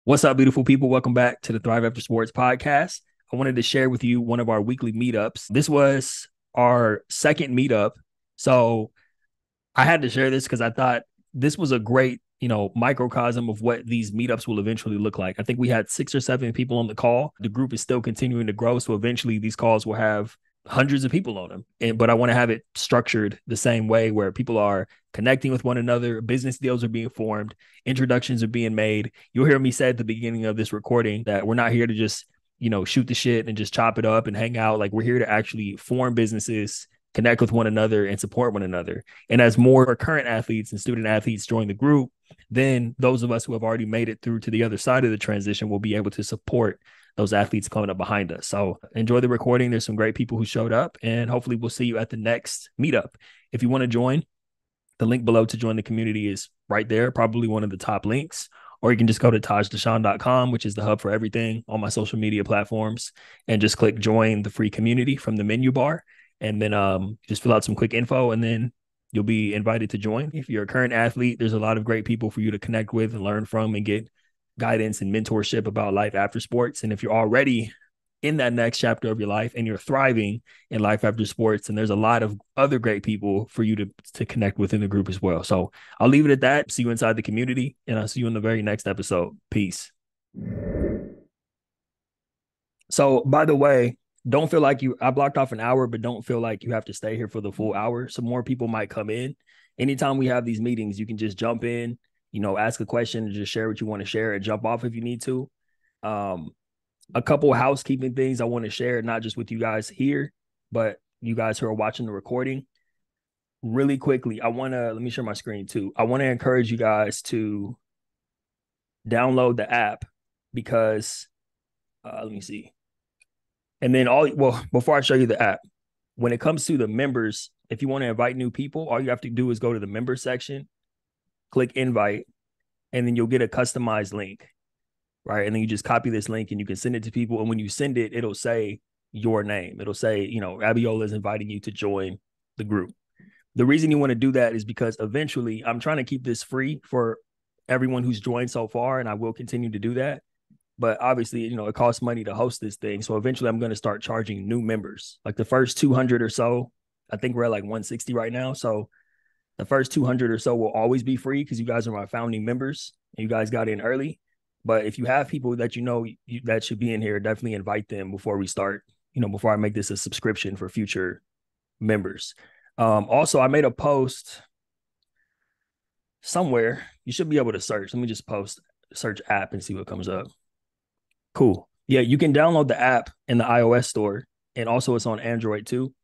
What's up, beautiful people? Welcome back to the Thrive After Sports podcast. I wanted to share with you one of our weekly meetups. This was our second meetup. So I had to share this because I thought this was a great, microcosm of what these meetups will eventually look like. I think we had 6 or 7 people on the call. The group is still continuing to grow. So eventually these calls will have hundreds of people on them. But I want to have it structured the same way where people are connecting with one another, business deals are being formed, introductions are being made. You'll hear me say at the beginning of this recording that we're not here to just, shoot the shit and just chop it up and hang out. Like we're here to actually form businesses, connect with one another and support one another. And as more current athletes and student athletes join the group, then those of us who have already made it through to the other side of the transition will be able to support those athletes coming up behind us. So enjoy the recording. There's some great people who showed up, and hopefully we'll see you at the next meetup. If you want to join, the link below to join the community is right there, probably one of the top links. Or you can just go to tajdeshawn.com, which is the hub for everything on my social media platforms, and just click join the free community from the menu bar. And then just fill out some quick info, and then you'll be invited to join. If you're a current athlete, there's a lot of great people for you to connect with and learn from and get guidance and mentorship about life after sports. And if you're already in that next chapter of your life and you're thriving in life after sports, and there's a lot of other great people for you to connect with in the group as well. So I'll leave it at that. See you inside the community, and I'll see you in the very next episode. Peace. So by the way, don't feel like I blocked off an hour, but don't feel like you have to stay here for the full hour. Some more people might come in. Anytime we have these meetings, you can just jump in, ask a question and just share what you want to share and jump off if you need to. Um, a couple housekeeping things I want to share, not just with you guys here, but you guys who are watching the recording. Really quickly, let me share my screen too. I want to encourage you guys to download the app because let me see. And then before I show you the app, when it comes to the members, if you want to invite new people, all you have to do is go to the member section, click invite, and then you'll get a customized link, right? And then you just copy this link and you can send it to people. And when you send it, it'll say your name. It'll say, Abiola is inviting you to join the group. The reason you want to do that is because eventually I'm trying to keep this free for everyone who's joined so far, and I will continue to do that. But obviously, it costs money to host this thing. So eventually I'm going to start charging new members. Like the first 200 or so, I think we're at like 160 right now. So the first 200 or so will always be free because you guys are my founding members and you guys got in early. But if you have people that that should be in here, definitely invite them before we start, before I make this a subscription for future members. Also, I made a post somewhere. You should be able to search. Let me just search app and see what comes up. Cool. Yeah, you can download the app in the iOS store, and also it's on Android too.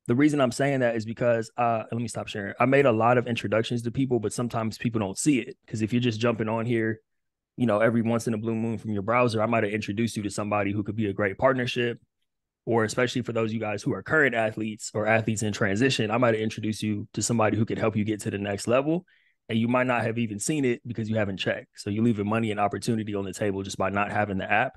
The reason I'm saying that is because let me stop sharing. I made a lot of introductions to people, but sometimes people don't see it because if you're just jumping on here, every once in a blue moon from your browser, I might have introduced you to somebody who could be a great partnership, or especially for those of you guys who are current athletes or athletes in transition, I might have introduced you to somebody who could help you get to the next level. And you might not have even seen it because you haven't checked. So you're leaving money and opportunity on the table just by not having the app.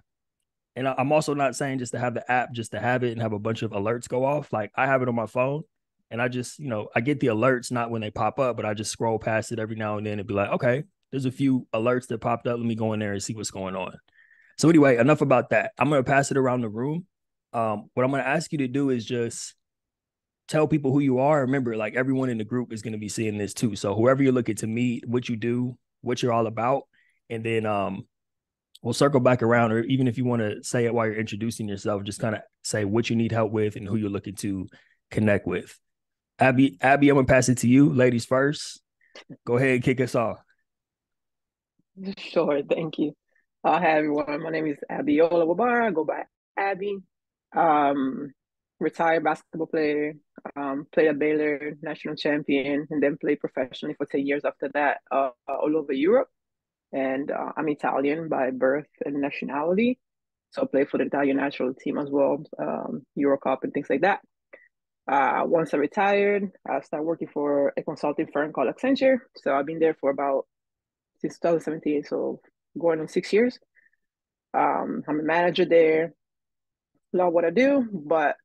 And I'm also not saying just to have the app, just to have it and have a bunch of alerts go off. Like I have it on my phone and I just, I get the alerts, not when they pop up, but I just scroll past it every now and then and be like, okay, there's a few alerts that popped up. Let me go in there and see what's going on. So anyway, enough about that. I'm going to pass it around the room. What I'm going to ask you to do is just tell people who you are. Remember, like everyone in the group is going to be seeing this too. So whoever you're looking to meet, what you do, what you're all about, and then we'll circle back around, or even if you want to say it while you're introducing yourself, just kind of say what you need help with and who you're looking to connect with. Abby, I'm gonna pass it to you. Ladies first. Go ahead and kick us off. Sure, thank you. Hi everyone. My name is Abiola Wabara. I go by Abby. Um, Retired basketball player. Played at Baylor, national champion, and then played professionally for 10 years after that, all over Europe. And I'm Italian by birth and nationality, so I play for the Italian national team as well, Euro Cup and things like that. Once I retired, I started working for a consulting firm called Accenture. So I've been there for about since 2017, so going on 6 years. I'm a manager there. Love what I do, but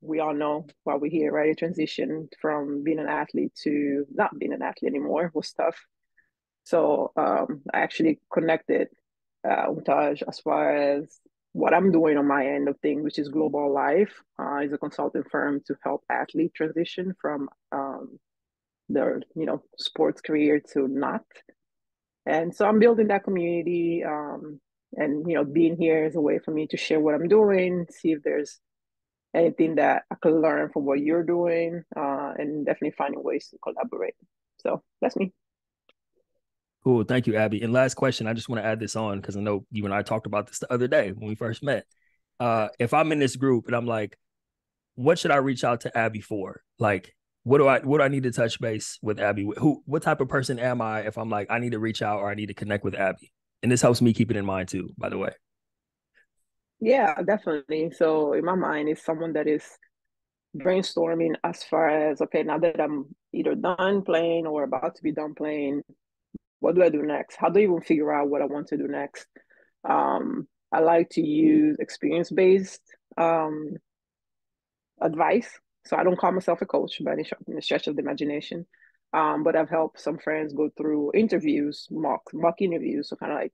we all know why we're here, right? A transition from being an athlete to not being an athlete anymore was tough. So I actually connected Montage as far as what I'm doing on my end of things, which is Global Life, is a consulting firm to help athletes transition from their sports career to not. And so I'm building that community, and being here is a way for me to share what I'm doing, see if there's anything that I could learn from what you're doing, and definitely finding ways to collaborate. So that's me. Cool. Thank you, Abby. And last question, I just want to add this on because I know you and I talked about this the other day when we first met. If I'm in this group and I'm like, what should I reach out to Abby for? Like, what do I need to touch base with Abby? What type of person am I if I'm like, I need to reach out or I need to connect with Abby? And this helps me keep it in mind too, by the way. Yeah, definitely. So in my mind, it's someone that is brainstorming as far as, okay, now that I'm either done playing or about to be done playing, what do I do next? How do I even figure out what I want to do next? I like to use experience based advice. So I don't call myself a coach by any stretch of the imagination. But I've helped some friends go through interviews, mock interviews. So kind of like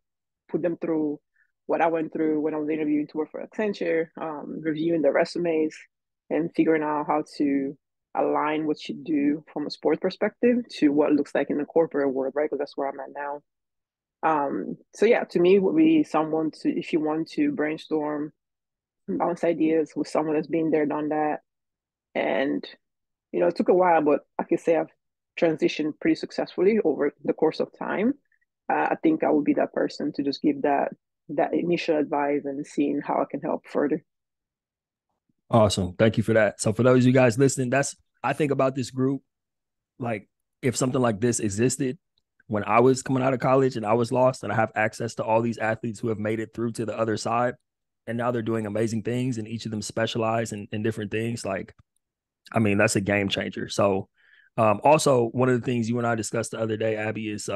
put them through what I went through when I was interviewing to work for Accenture, reviewing their resumes and figuring out how to align what you do from a sport perspective to what it looks like in the corporate world, right? Because that's where I'm at now. So yeah, to me, would be someone to, if you want to brainstorm, bounce ideas with someone that's been there, done that, and it took a while, but I can say I've transitioned pretty successfully over the course of time. I think I would be that person to just give that initial advice and seeing how I can help further. Awesome. Thank you for that. So for those of you guys listening, that's I think about this group like if something like this existed when I was coming out of college and I was lost and I have access to all these athletes who have made it through to the other side and now they're doing amazing things and each of them specialize in different things. Like, I mean, that's a game changer. So also one of the things you and I discussed the other day, Abby, is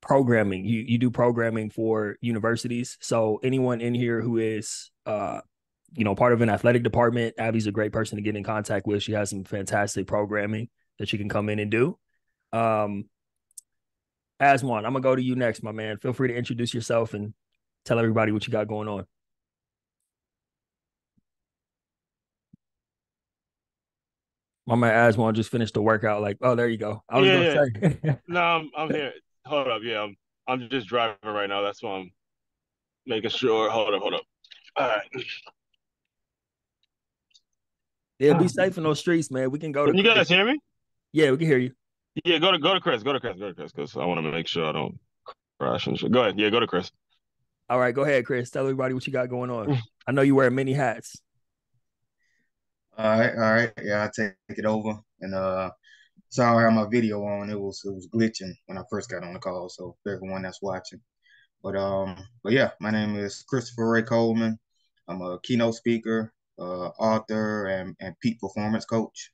programming. You do programming for universities. So anyone in here who is part of an athletic department, Abby's a great person to get in contact with. She has some fantastic programming that she can come in and do. Um, Aswan, I'm gonna go to you next, my man. Feel free to introduce yourself and tell everybody what you got going on. My man Aswan just finished the workout. Like, oh, there you go. I was Yeah, gonna yeah. say, No, I'm here. Hold up. Yeah, I'm just driving right now. That's why I'm making sure. Hold up. All right. yeah, be safe in those streets, man. We can go to Can you Chris. guys hear me? Yeah, we can hear you. Yeah, go to Chris. Because I want to make sure I don't crash and shit. Go ahead. Yeah, go to Chris. All right, go ahead, Chris. Tell everybody what you got going on. I know you wear many hats. All right. Yeah, I take it over. And sorry I had my video on. It was glitching when I first got on the call. So for everyone that's watching. But yeah, my name is Christopher Ray Coleman. I'm a keynote speaker, author, and peak performance coach.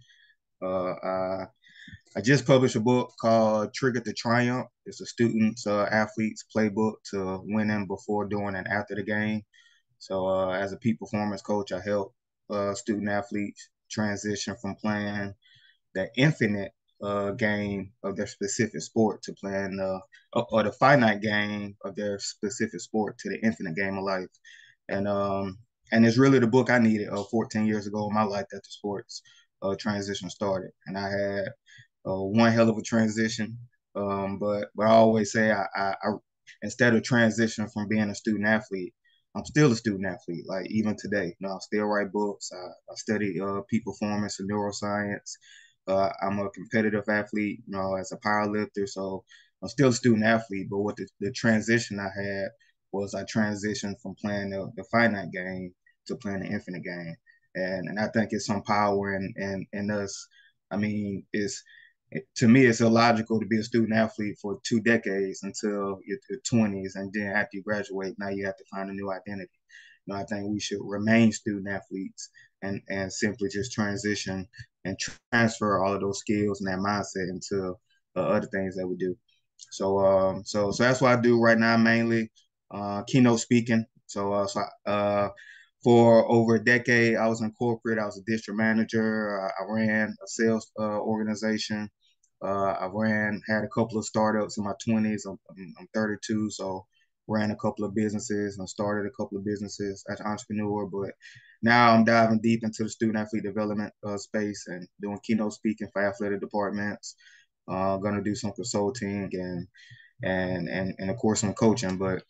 I just published a book called Trigger to Triumph. It's a student's athlete's playbook to winning before, during, and after the game. So as a peak performance coach, I help student athletes transition from playing the infinite game of their specific sport to playing or the finite game of their specific sport to the infinite game of life. And and it's really the book I needed 14 years ago in my life that the sports transition started. And I had one hell of a transition. But I always say I instead of transitioning from being a student athlete, I'm still a student athlete. Like even today, I still write books. I study peak performance and neuroscience. I'm a competitive athlete, as a power lifter. So I'm still a student athlete. But what the transition I had was I transitioned from playing the finite game to playing the infinite game. And I think it's some power in us. I mean, to me, it's illogical to be a student athlete for 2 decades until your 20s, and then after you graduate, now you have to find a new identity. I think we should remain student athletes and simply just transition and transfer all of those skills and that mindset into other things that we do. So that's what I do right now, mainly keynote speaking. For over a decade, I was in corporate. I was a district manager. I ran a sales organization. I had a couple of startups in my 20s. I'm 32, so ran a couple of businesses and started a couple of businesses as an entrepreneur. But now I'm diving deep into the student athlete development space and doing keynote speaking for athletic departments. Going to do some consulting and of course some coaching. But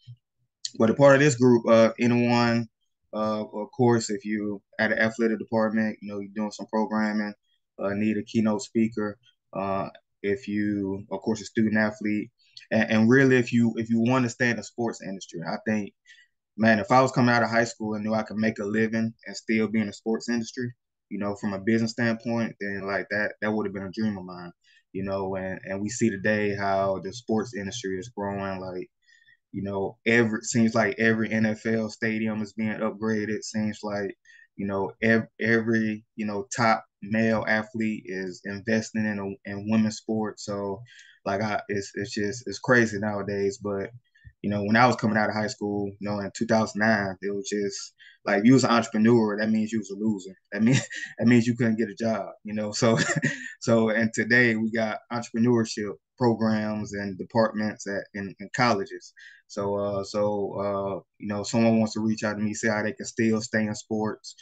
a part of this group, anyone, of course, if you at an athletic department, you're doing some programming, need a keynote speaker. Uh, if you, of course, a student athlete, and really, if you want to stay in the sports industry, I think, man, if I was coming out of high school and knew I could make a living and still be in the sports industry, from a business standpoint, then like that would have been a dream of mine. And we see today how the sports industry is growing, like every seems like every NFL stadium is being upgraded. Seems like, every top male athlete is investing in women's sports. So like it's crazy nowadays. But when I was coming out of high school, in 2009, it was just like if you was an entrepreneur, that means you was a loser. That means you couldn't get a job. So and today we got entrepreneurship programs and departments in colleges. Someone wants to reach out to me, say how they can still stay in sports,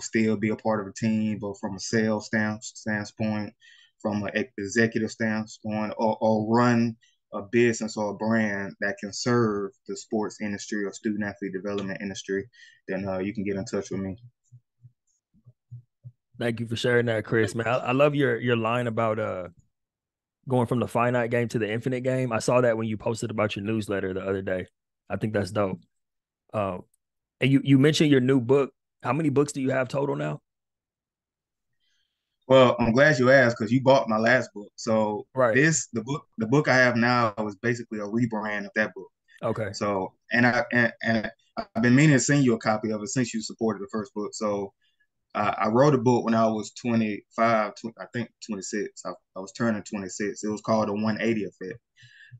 still be a part of a team, but from a sales standpoint, from an executive standpoint, or run a business or a brand that can serve the sports industry or student athlete development industry, then you can get in touch with me. Thank you for sharing that, Chris. Man, I love your line about going from the finite game to the infinite game. I saw that when you posted about your newsletter the other day. I think that's dope. And you mentioned your new book. How many books do you have total now? Well, I'm glad you asked because you bought my last book. So Right. the book I have now is basically a rebrand of that book. Okay. So and I've been meaning to send you a copy of it since you supported the first book. So I wrote a book when I was 25, I think 26. I was turning 26. It was called The 180 Effect.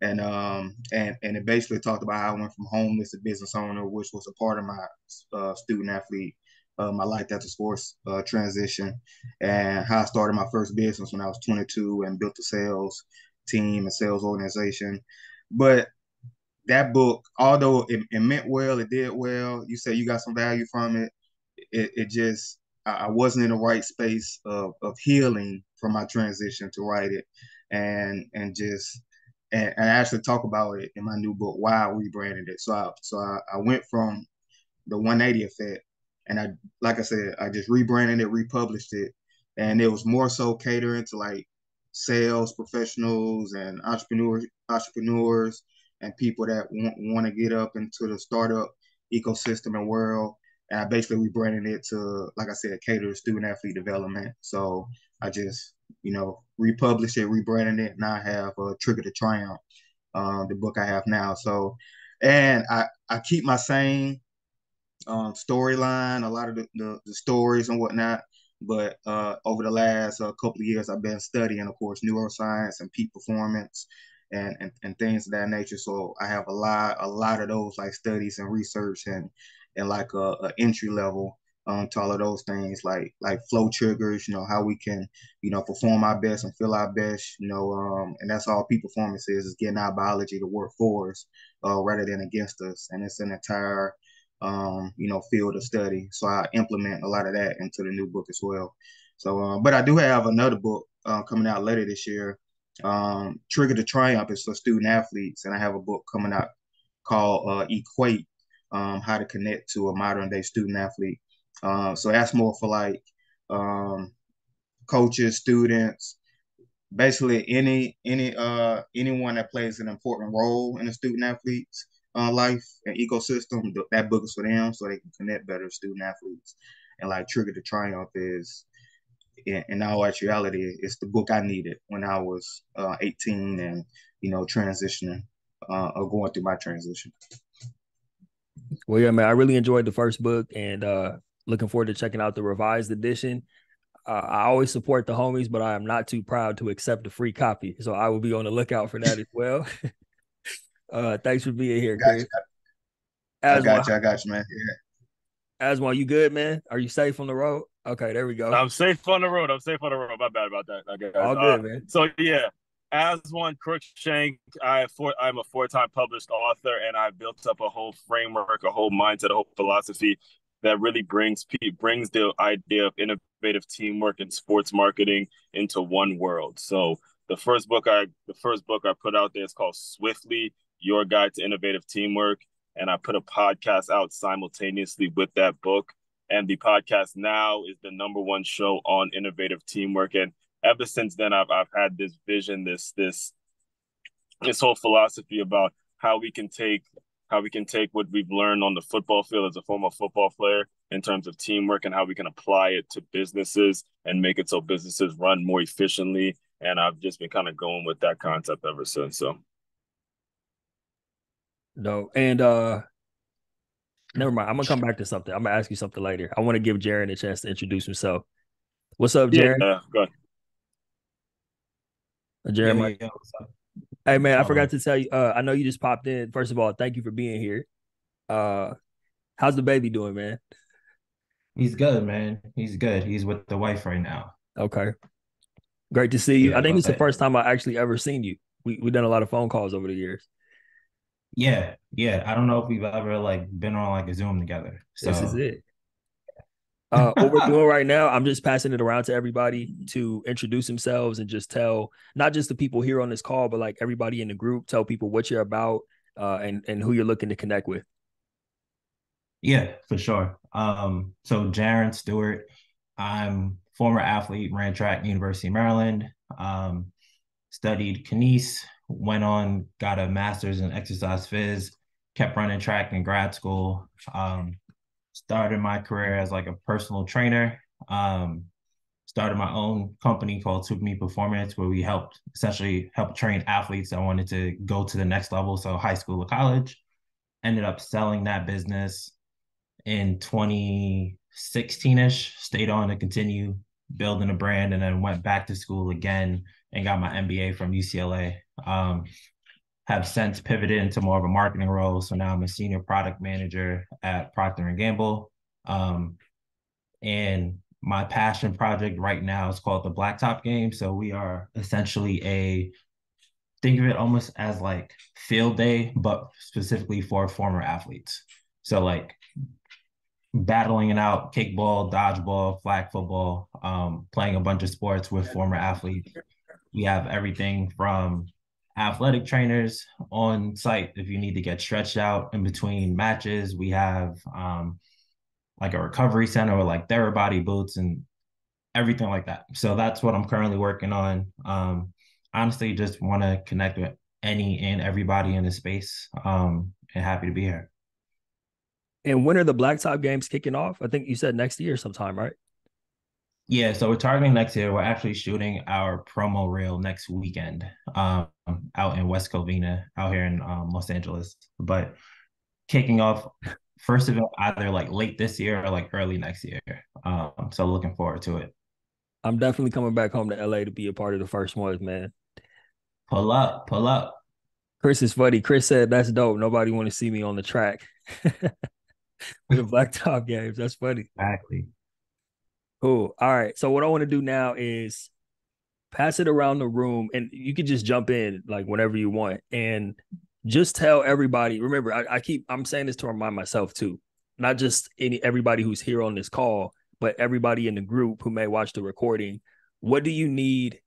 And it basically talked about how I went from homeless to business owner, which was a part of my student athlete, my life after sports transition, and how I started my first business when I was 22 and built a sales team and sales organization. But that book, although it meant well, it did well. You say you got some value from it. It just I wasn't in the right space of healing from my transition to write it, and I actually talk about it in my new book why I rebranded it. So I went from the 180 Effect, and like I said, I just rebranded it, republished it, and it was more so catering to like sales professionals and entrepreneurs and people that want to get up into the startup ecosystem and world. And I basically rebranded it to, like I said, cater to student athlete development. So I just, republished it, rebranded it. Now I have Trigger to Triumph, the book I have now. So, and I keep my same storyline, a lot of the stories and whatnot. But over the last couple of years, I've been studying, of course, neuroscience and peak performance and things of that nature. So I have a lot of those like studies and research and like a entry level to all of those things like flow triggers, how we can, perform our best and feel our best, and that's all peak performance is getting our biology to work for us rather than against us. And it's an entire field of study. So I implement a lot of that into the new book as well. So, but I do have another book coming out later this year. Trigger to Triumph is for student athletes, and I have a book coming out called Equate, how to connect to a modern day student athlete. So that's more for like coaches, students, basically anyone that plays an important role in a student athlete's life and ecosystem. That book is for them so they can connect better with student athletes. And like Trigger to Triumph is, in all actuality, it's the book I needed when I was 18 and transitioning or going through my transition. Well, yeah, man, I really enjoyed the first book and looking forward to checking out the revised edition. I always support the homies, but I am not too proud to accept a free copy. So I will be on the lookout for that as well. Thanks for being here, Chris. I got you, man. Yeah. Aswan, you good, man? Are you safe on the road? Okay, there we go. I'm safe on the road. My bad about that, guys. All good, man. So yeah, as one Crookshank, I'm a four-time published author, and I built up a whole framework, a whole mindset, a whole philosophy that really brings the idea of innovative teamwork and sports marketing into one world. So the first book I put out there is called Swiftly: Your Guide to Innovative Teamwork, and I put a podcast out simultaneously with that book. And the podcast now is the number one show on innovative teamwork. And ever since then, I've had this vision, this whole philosophy about how we can take what we've learned on the football field as a former football player in terms of teamwork, and how we can apply it to businesses and make it so businesses run more efficiently. And I've just been kind of going with that concept ever since. So No, and never mind. I'm gonna come back to something. I'm gonna ask you something later. I want to give Jaron a chance to introduce himself. What's up, Jaron? yeah, go ahead. Jeremiah. What's up? Hey man, I forgot to tell you. I know you just popped in. First of all, thank you for being here. How's the baby doing, man? He's good, man. He's good. He's with the wife right now. Okay, great to see you. Yeah, I think it's the but first time I actually ever seen you. We done a lot of phone calls over the years. yeah. I don't know if we've ever like been on like a Zoom together. This is So it. What we're doing right now, I'm just passing it around to everybody to introduce themselves and just tell not just the people here on this call, but like everybody in the group, tell people what you're about, and who you're looking to connect with. yeah, for sure. So Jaron Stewart, I'm former athlete, ran track at University of Maryland, studied kines, went on, got a master's in exercise phys, kept running track in grad school. Started my career as like a personal trainer. Started my own company called Super Me Performance, where we essentially help train athletes that wanted to go to the next level, so high school or college. Ended up selling that business in 2016-ish, stayed on to continue building a brand, and then went back to school again and got my MBA from UCLA. Have since pivoted into more of a marketing role. So now I'm a senior product manager at Procter & Gamble. And my passion project right now is called the Blacktop Game. So we are essentially think of it almost as like field day, but specifically for former athletes. So like battling it out, kickball, dodgeball, flag football, playing a bunch of sports with former athletes. We have everything from athletic trainers on site if you need to get stretched out in between matches. We have like a recovery center with like Therabody boots and everything like that. So that's what I'm currently working on. Honestly, just want to connect with any and everybody in the space, and happy to be here. And when are the Blacktop games kicking off? I think you said next year sometime, right? Yeah, so we're targeting next year. We're actually shooting our promo reel next weekend, out in West Covina, out here in Los Angeles. But kicking off first event either like late this year or like early next year. So looking forward to it. I'm definitely coming back home to LA to be a part of the first ones, man. Pull up, pull up. Chris is funny. Chris said that's dope. Nobody want to see me on the track with the Blacktop games. That's funny. Exactly. Cool. All right. So what I want to do now is pass it around the room, and you can just jump in like whenever you want, and just tell everybody. Remember, I'm saying this to remind myself too, not just everybody who's here on this call, but everybody in the group who may watch the recording. What do you need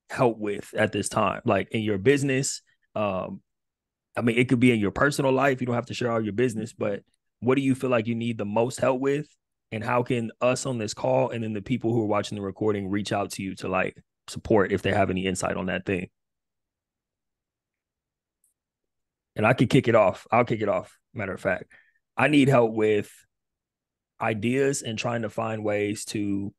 help with at this time? Like in your business, I mean, it could be in your personal life. You don't have to share all your business, but what do you feel like you need the most help with? And how can us on this call and then the people who are watching the recording reach out to you to like support if they have any insight on that thing? And I could kick it off. I'll kick it off. Matter of fact, I need help with ideas and trying to find ways to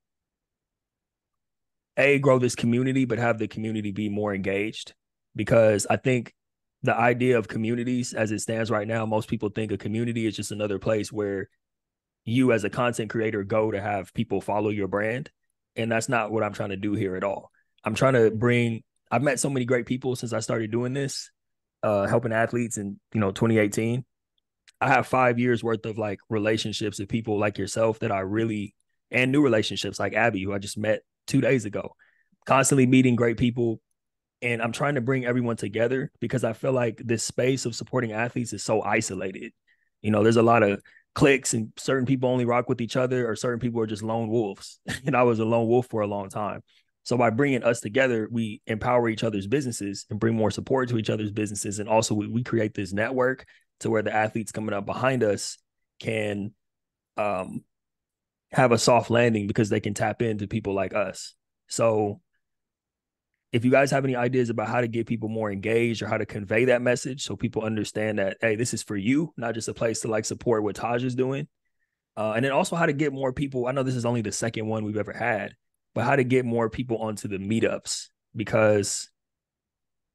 grow this community, but have the community be more engaged. Because I think the idea of communities as it stands right now, most people think a community is just another place where you as a content creator go to have people follow your brand. And that's not what I'm trying to do here at all. I'm trying to I've met so many great people since I started doing this, helping athletes in, 2018. I have 5 years worth of like relationships with people like yourself that I really, and new relationships like Abby, who I just met 2 days ago, constantly meeting great people, And I'm trying to bring everyone together because I feel like this space of supporting athletes is so isolated. There's a lot of cliques and certain people only rock with each other, or certain people are just lone wolves. And I was a lone wolf for a long time. So by bringing us together, we empower each other's businesses and bring more support to each other's businesses. And also we create this network to where the athletes coming up behind us can have a soft landing because they can tap into people like us. So if you guys have any ideas about how to get people more engaged or how to convey that message so people understand that, hey, this is for you, not just a place to like support what Taj is doing. And then also how to get more people. I know this is only the second one we've ever had, but how to get more people onto the meetups because,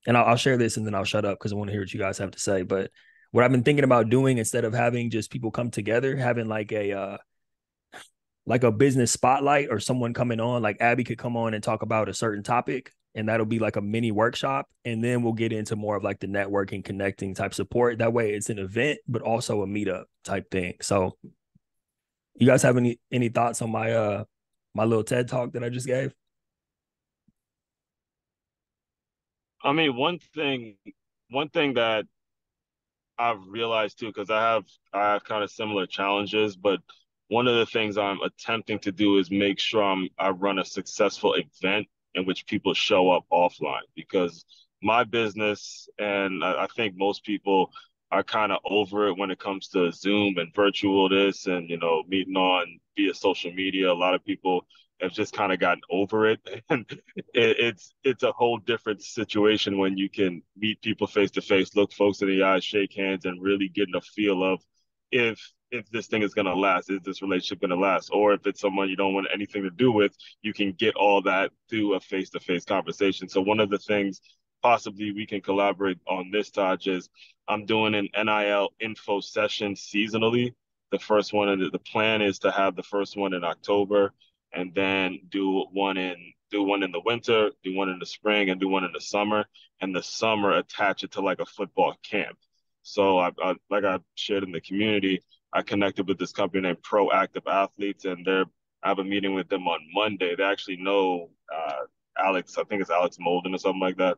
and I'll share this and then I'll shut up because I want to hear what you guys have to say. But what I've been thinking about doing instead of having just people come together, having like a business spotlight or someone coming on, like Abby could come on and talk about a certain topic, and that'll be like a mini workshop. And then we'll get into more of like the networking, connecting type support. That way it's an event, but also a meetup type thing. So you guys have any thoughts on my little TED talk that I just gave? I mean, one thing that I've realized too, because I have kind of similar challenges, but one of the things I'm attempting to do is make sure I run a successful event in which people show up offline because my business and I think most people are kind of over it when it comes to Zoom and virtual this and meeting on via social media. A lot of people have just kind of gotten over it and it's a whole different situation when you can meet people face to face, look folks in the eyes, shake hands, and really get a feel of if this thing is going to last, is this relationship going to last, or if it's someone you don't want anything to do with, you can get all that through a face to face conversation. So one of the things possibly we can collaborate on this, Taj, is I'm doing an NIL info session seasonally. The first one, and the plan is to have the first one in October, and then do one in the winter, do one in the spring, and do one in the summer. And the summer attach it to like a football camp. So like I shared in the community, I connected with this company named Proactive Athletes, and I have a meeting with them on Monday. They actually know Alex, I think it's Alex Molden or something like that.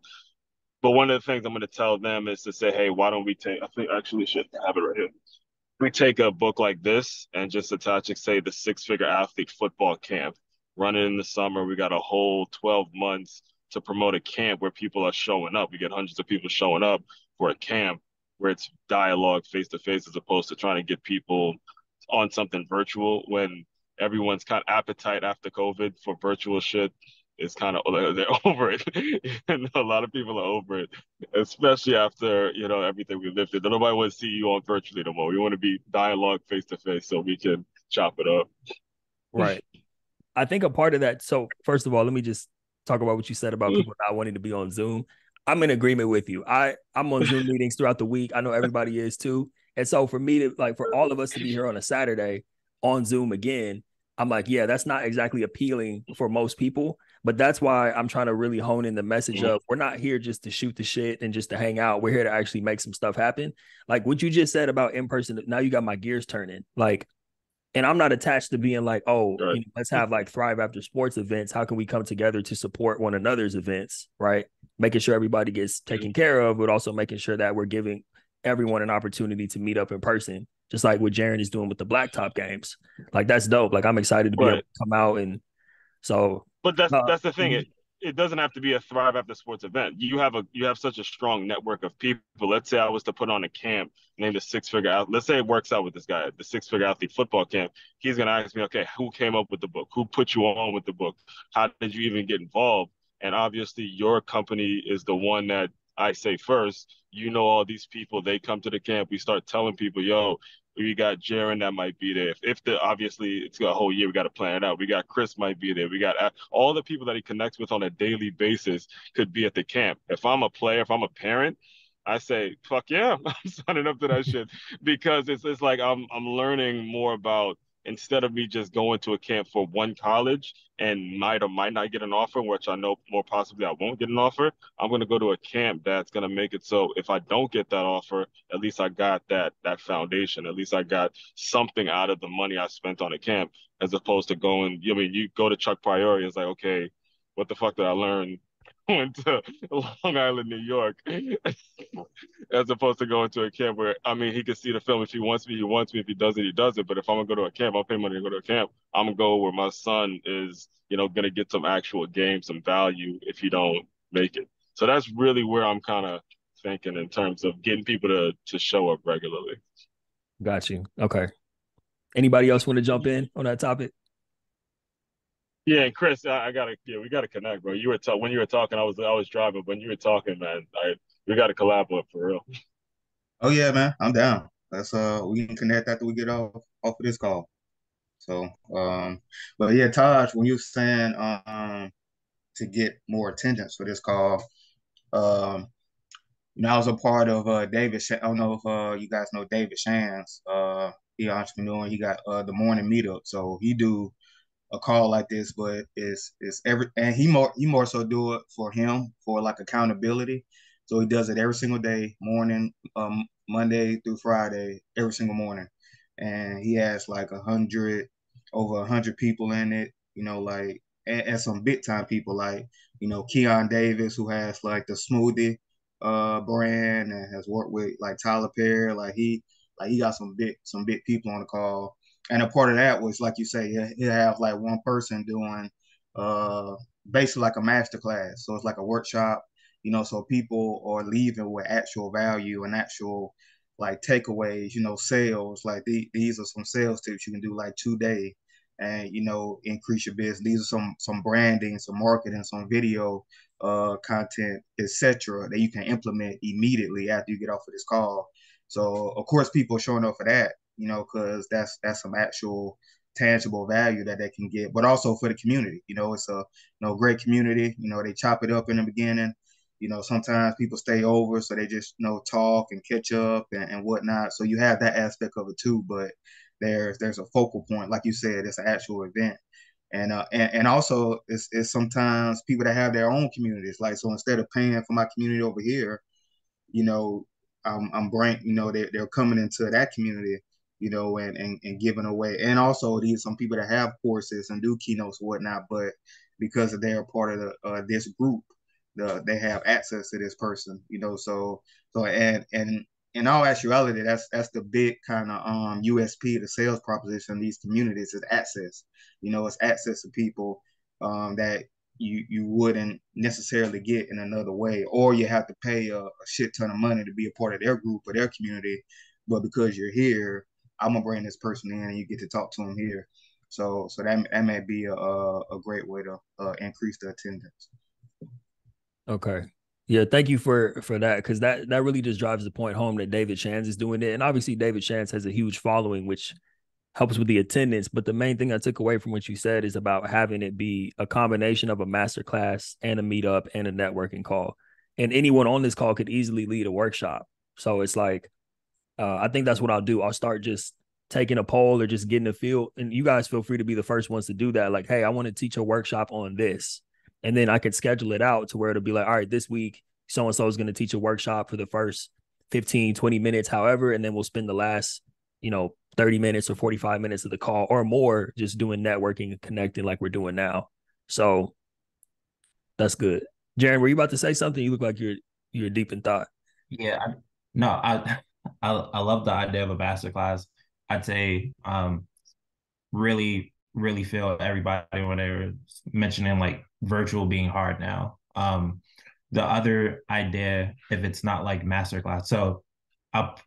But one of the things I'm going to tell them is to say, hey, why don't we take, I think I actually should have it right here. We take a book like this and just attach it, say, the Six Figure Athlete Football Camp, run it in the summer. We got a whole 12 months to promote a camp where people are showing up. We get hundreds of people showing up for a camp where it's dialogue face to face as opposed to trying to get people on something virtual when everyone's kind of appetite after COVID for virtual shit is kind of they're over it. And a lot of people are over it, especially after everything we lived through. Nobody wants to see you on virtually no more. We want to be dialogue face to face so we can chop it up. Right. I think a part of that. So first of all, let me just talk about what you said about people not wanting to be on Zoom. I'm in agreement with you. I'm on Zoom meetings throughout the week. I know everybody is too. And so for me to like, for all of us to be here on a Saturday on Zoom again, I'm like, yeah, that's not exactly appealing for most people. But that's why I'm trying to really hone in the message of we're not here just to shoot the shit and just to hang out. We're here to actually make some stuff happen. Like what you just said about in person. Now you got my gears turning. Like, and I'm not attached to being like, oh, Right. let's have like Thrive After Sports events. How can we come together to support one another's events, right? Making sure everybody gets taken care of, but also making sure that we're giving everyone an opportunity to meet up in person, just like what Jaron is doing with the Blacktop games. Like that's dope. Like I'm excited to be able to come out and so. But that's the thing. It doesn't have to be a Thrive After Sports event. You have such a strong network of people. Let's say I was to put on a camp named the Six Figure Out. Let's say it works out with this guy, the Six Figure Athlete Football Camp. He's gonna ask me, okay, who came up with the book? Who put you on with the book? How did you even get involved? And obviously, your company is the one that I say first. You know all these people. They come to the camp. We start telling people, yo, we got Jaron that might be there. If the obviously it's a whole year, we got to plan it out. We got Chris might be there. We got all the people that he connects with on a daily basis could be at the camp. If I'm a player, if I'm a parent, I say, fuck yeah, I'm signing up to that shit because it's like I'm learning more about instead of me just going to a camp for one college and might or might not get an offer, which I know more possibly I won't get an offer. I'm going to go to a camp that's going to make it so if I don't get that offer, at least I got that foundation. At least I got something out of the money I spent on a camp, as opposed to going. I mean, you go to Chuck Priori, it's like, okay, what the fuck did I learn went to Long Island, New York, as opposed to going to a camp where, I mean, he can see the film if he wants me, he wants me. If he doesn't, he doesn't. But if I'm gonna go to a camp, I'll pay money to go to a camp. I'm gonna go where my son is, gonna get some actual game, some value if he don't make it. So that's really where I'm kind of thinking in terms of getting people to show up regularly. Got you. Okay. Anybody else want to jump in on that topic? Yeah, and Chris, we gotta connect, bro. When you were talking, I was driving. When you were talking, man, we gotta collaborate for real. Oh yeah, man, I'm down. Let's we can connect after we get off of this call. So but yeah, Taj, when you were saying to get more attendance for this call, um I was a part of David. I don't know if you guys know David Shands. He an entrepreneur. He got the morning meetup. So he do a call like this, but it's every and he more so do it for him for like accountability. So he does it every single day, morning, Monday through Friday, every single morning, and he has like over 100 people in it. Like and some big time people like Keon Davis, who has like the smoothie brand and has worked with like Tyler Perry. Like he got some big people on the call, and a part of that was, like you say, he'll have like one person doing uh basically like a master class. So it's like a workshop, so people are leaving with actual value and actual like takeaways, sales. Like these are some sales tips you can do like today and increase your business. These are some branding, some marketing, some video content, etc., that you can implement immediately after you get off of this call. So of course people are showing up for that, because that's some actual tangible value that they can get, but also for the community. It's a great community. They chop it up in the beginning. Sometimes people stay over, so they just talk and catch up and whatnot. So you have that aspect of it too, but there's a focal point, like you said, it's an actual event. And also it's sometimes people that have their own communities. Like, so instead of paying for my community over here, you know, I'm bring, they're coming into that community, and giving away. And also these some people that have courses and do keynotes and whatnot, but because they're part of this group, they have access to this person, so and in all actuality, that's the big kind of USP, the sales proposition in these communities is access. It's access to people that you wouldn't necessarily get in another way, or you have to pay a shit ton of money to be a part of their group or their community. But because you're here, I'm gonna bring this person in, and you get to talk to them here. So that may be a great way to increase the attendance. Okay. Yeah, thank you for that, because that really just drives the point home that David Shands is doing it. And obviously David Shands has a huge following, which helps with the attendance. But the main thing I took away from what you said is about having it be a combination of a masterclass and a meetup and a networking call. And anyone on this call could easily lead a workshop. So it's like, I think that's what I'll do. I'll start just taking a poll or just getting a feel. And you guys feel free to be the first ones to do that. Like, hey, I want to teach a workshop on this. And then I could schedule it out to where it'll be like, all right, this week, so and so is going to teach a workshop for the first 15, 20 minutes, however. And then we'll spend the last, 30 minutes or 45 minutes of the call or more just doing networking and connecting like we're doing now. So that's good. Jaron, were you about to say something? You look like you're deep in thought. Yeah, no, I love the idea of a masterclass. I'd say really really feel everybody when they were mentioning like virtual being hard now. The other idea, if it's not like masterclass, so I'll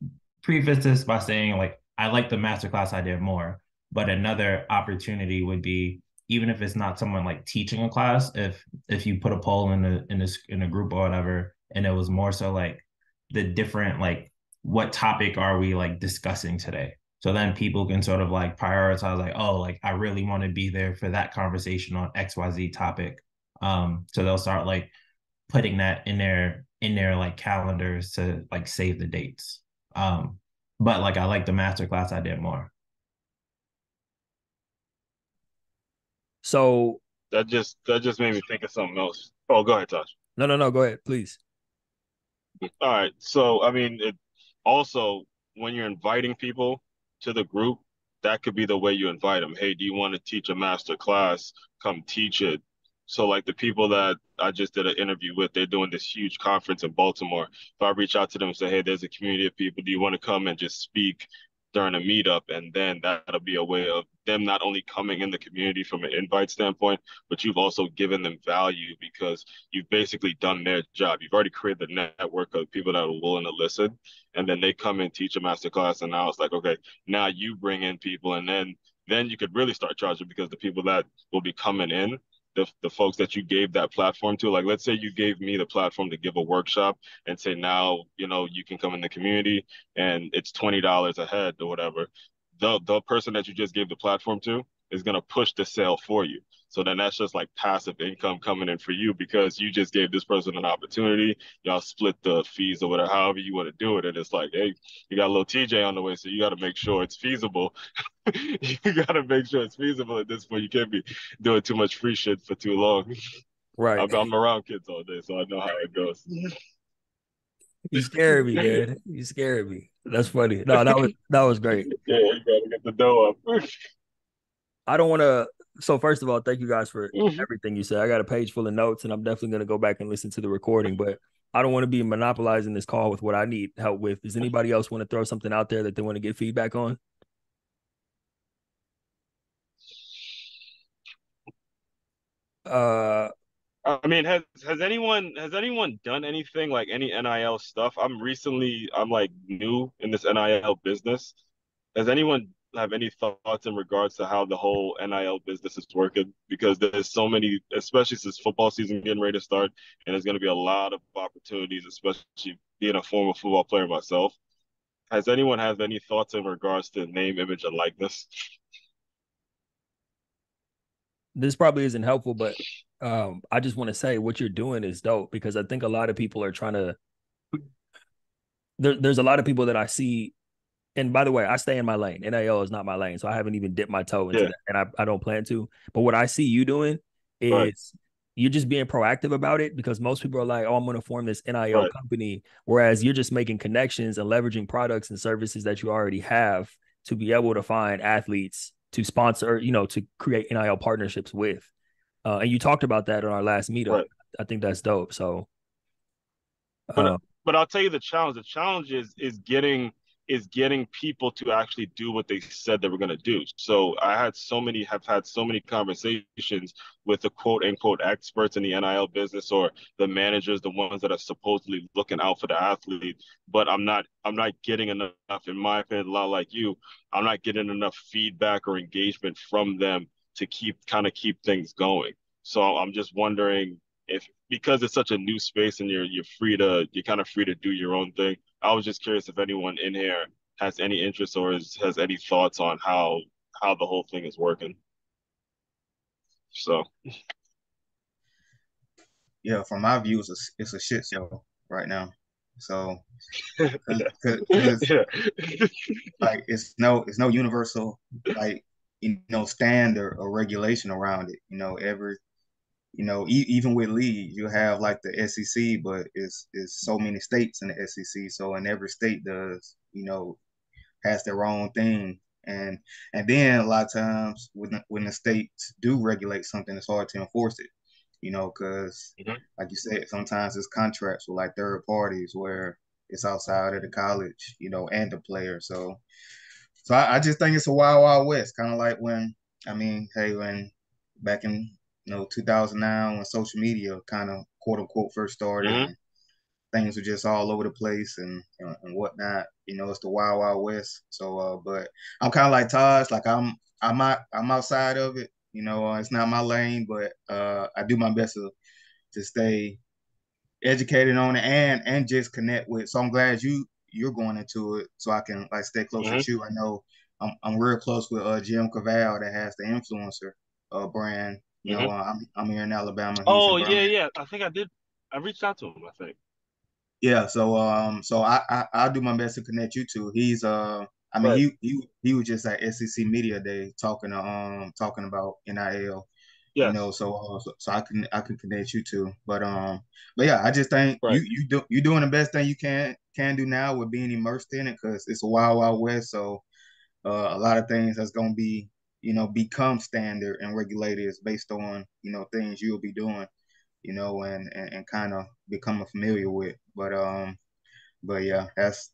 preface this by saying like I like the masterclass idea more, but another opportunity would be, even if it's not someone like teaching a class, if you put a poll in a group or whatever, and it was more so like the different like what topic are we like discussing today, so then people can sort of like prioritize like, oh, like I really want to be there for that conversation on XYZ topic. So they'll start like putting that in their like calendars to like save the dates. But like I like the masterclass idea more. So That just made me think of something else. Oh, go ahead, Tosh. no, go ahead, please. All right. So, I mean, it also, when you're inviting people to the group, that could be the way you invite them. Hey, do you want to teach a master class? Come teach it. So, like the people that I just did an interview with. They're doing this huge conference in Baltimore. If I reach out to them and say, hey, there's a community of people, do you want to come and just speak during a meetup? And then that'll be a way of them not only coming in the community from an invite standpoint, but you've also given them value because you've basically done their job. You've already created the network of people that are willing to listen, and then they come and teach a master class. And now it's like, okay, now you bring in people, and then you could really start charging because the people that will be coming in, the folks that you gave that platform to, like let's say you gave me the platform to give a workshop and say now, you can come in the community and it's $20 a head or whatever. The person that you just gave the platform to is going to push the sale for you. So then that's just like passive income coming in for you because you just gave this person an opportunity. Y'all split the fees or whatever, however you want to do it. And it's like, hey, you got a little TJ on the way, so you got to make sure it's feasible. You got to make sure it's feasible at this point. You can't be doing too much free shit for too long. Right. I'm around kids all day, so I know how it goes. You scared me, man. You scared me. That's funny. No, that was great. Yeah, you gotta get the dough up. I don't want to. So first of all, thank you guys for everything you said. I got a page full of notes, and I'm definitely going to go back and listen to the recording. But I don't want to be monopolizing this call with what I need help with. Does anybody else want to throw something out there that they want to get feedback on? I mean, has anyone done anything like any NIL stuff? I'm like new in this NIL business. Does anyone have any thoughts in regards to how the whole NIL business is working? Because there's so many, especially since football season getting ready to start, and there's going to be a lot of opportunities, especially being a former football player myself. Has anyone have any thoughts in regards to name, image, and likeness? This probably isn't helpful, but I just want to say what you're doing is dope because I think a lot of people are trying to. There's a lot of people that I see. And by the way, I stay in my lane. NIL is not my lane, so I haven't even dipped my toe into Yeah, that, and I don't plan to. But what I see you doing right, is you're just being proactive about it because most people are like, "Oh, I'm going to form this NIL right, company," whereas you're just making connections and leveraging products and services that you already have to be able to find athletes to sponsor, to create NIL partnerships with. And you talked about that on our last meetup. right. I think that's dope. So, But uh, but I'll tell you the challenge. The challenge is getting people to actually do what they said they were going to do. So have had so many conversations with the quote unquote experts in the NIL business or the managers, the ones that are supposedly looking out for the athlete. But I'm not getting enough, in my opinion, a lot like you. I'm not getting enough feedback or engagement from them to keep things going. So I'm just wondering if because it's such a new space and you're kind of free to do your own thing. I was just curious if anyone in here has any interest or has any thoughts on how the whole thing is working. So Yeah, from my view, it's a shit show right now. So, because yeah. like it's no universal like standard or regulation around it. Even with leagues, you have like the SEC, but it's so many states in the SEC. So, and every state has their own thing. And then a lot of times when the states do regulate something, it's hard to enforce it. Because Mhm, like you said, sometimes it's contracts with like third parties where it's outside of the college, and the player. So I just think it's a wild, wild west, kind of like when back in 2009 when social media kind of quote unquote first started mhm, and things were just all over the place and whatnot. It's the wild, wild west. So, but I'm kind of like Taj, like I'm outside of it. It's not my lane, but I do my best to stay educated on it and just connect with. So I'm glad you're going into it so I can like stay close mhm, with you. I know I'm real close with Jim Cavell that has the influencer brand. mhm. I'm here in Alabama. He's in Oh yeah, Birmingham. yeah. I think I did. I reached out to him, I think. Yeah, so I'll do my best to connect you two. He's I mean Right. he was just at SEC Media Day talking about NIL, Yes. so I can connect you two. But yeah, I just think Right. you're doing the best thing you can do now with being immersed in it because it's a wild wild west. So a lot of things that's gonna be become standard and regulated is based on things you'll be doing. and kind of become familiar with. But yeah, that's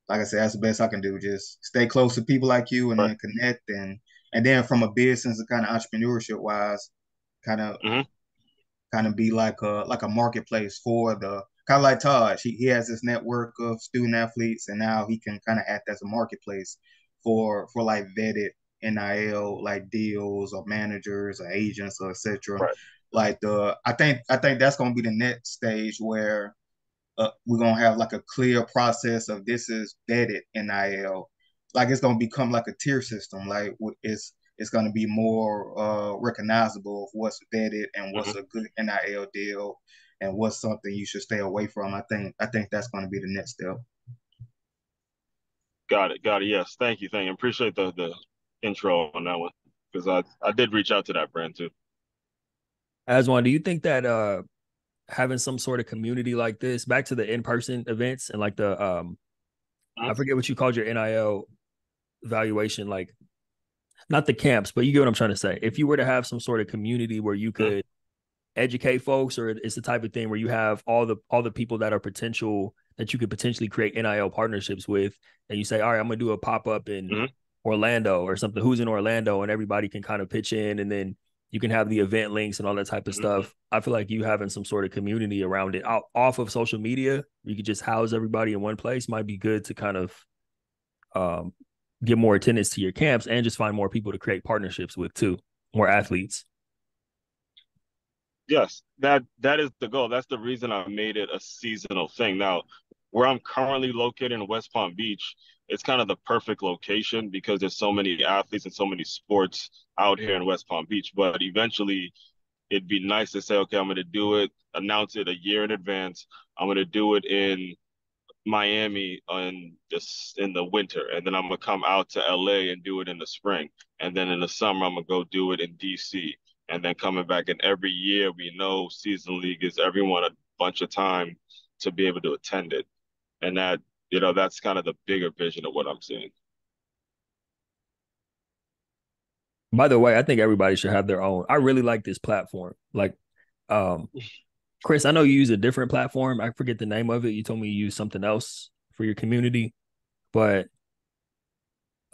like I said, that's the best I can do. Just stay close to people like you and Right. then connect and then from a business and kind of entrepreneurship wise, kind of Mm-hmm. kind of be like a marketplace for the kind of like Taj. He has this network of student athletes, and now he can kind of act as a marketplace for like vetted NIL like deals or managers or agents or etc. Right. Like I think that's gonna be the next stage where we're gonna have like a clear process of this is vetted NIL. Like it's gonna become like a tier system. Like it's gonna be more recognizable of what's vetted and Mm-hmm. what's a good NIL deal and what's something you should stay away from. I think that's gonna be the next step. Got it. Got it. Yes. Thank you. Thank you. Appreciate the intro on that one because I did reach out to that brand too. Aswan, do you think that having some sort of community like this, back to the in-person events and like the I forget what you called your NIL evaluation, like not the camps, but you get what I'm trying to say. If you were to have some sort of community where you could educate folks, or it's the type of thing where you have all the people that are potential that you could potentially create NIL partnerships with, and you say, all right, I'm gonna do a pop-up in Mm-hmm. Orlando or something, who's in Orlando, and everybody can kind of pitch in, and then you can have the event links and all that type of Mm-hmm. stuff. I feel like you having some sort of community around it off of social media, you could just house everybody in one place, might be good to kind of um, get more attendance to your camps and just find more people to create partnerships with too, more athletes. Yes, that is the goal. That's the reason I made it a seasonal thing. Now, where I'm currently located in West Palm Beach, it's kind of the perfect location because there's so many athletes and so many sports out here in West Palm Beach. But eventually, it'd be nice to say, okay, I'm going to do it, announce it a year in advance. I'm going to do it in Miami in the winter, and then I'm gonna come out to LA and do it in the spring, and then in the summer I'm gonna go do it in DC, and then coming back. And every year we know season league gives everyone a bunch of time to be able to attend it, and that's kind of the bigger vision of what I'm seeing. By the way, I think everybody should have their own. I really like this platform. Like, Chris, I know you use a different platform. I forget the name of it. You told me you use something else for your community, but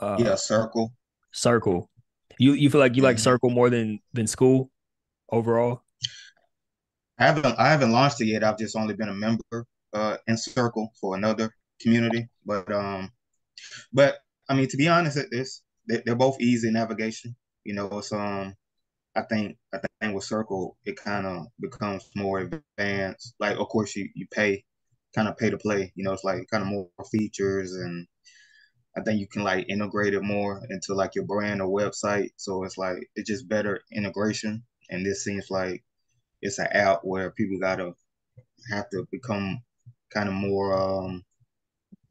Yeah, Circle. Circle. You feel like you like Mm-hmm. Circle more than school overall? I haven't launched it yet. I've just only been a member in Circle for another community, but I mean to be honest, they're both easy navigation. It's I think with Circle it kind of becomes more advanced. Like of course you pay to play. It's like kind of more features, and I think you can like integrate it more into like your brand or website. So it's just better integration. And this seems like it's an app where people gotta have to become kind of more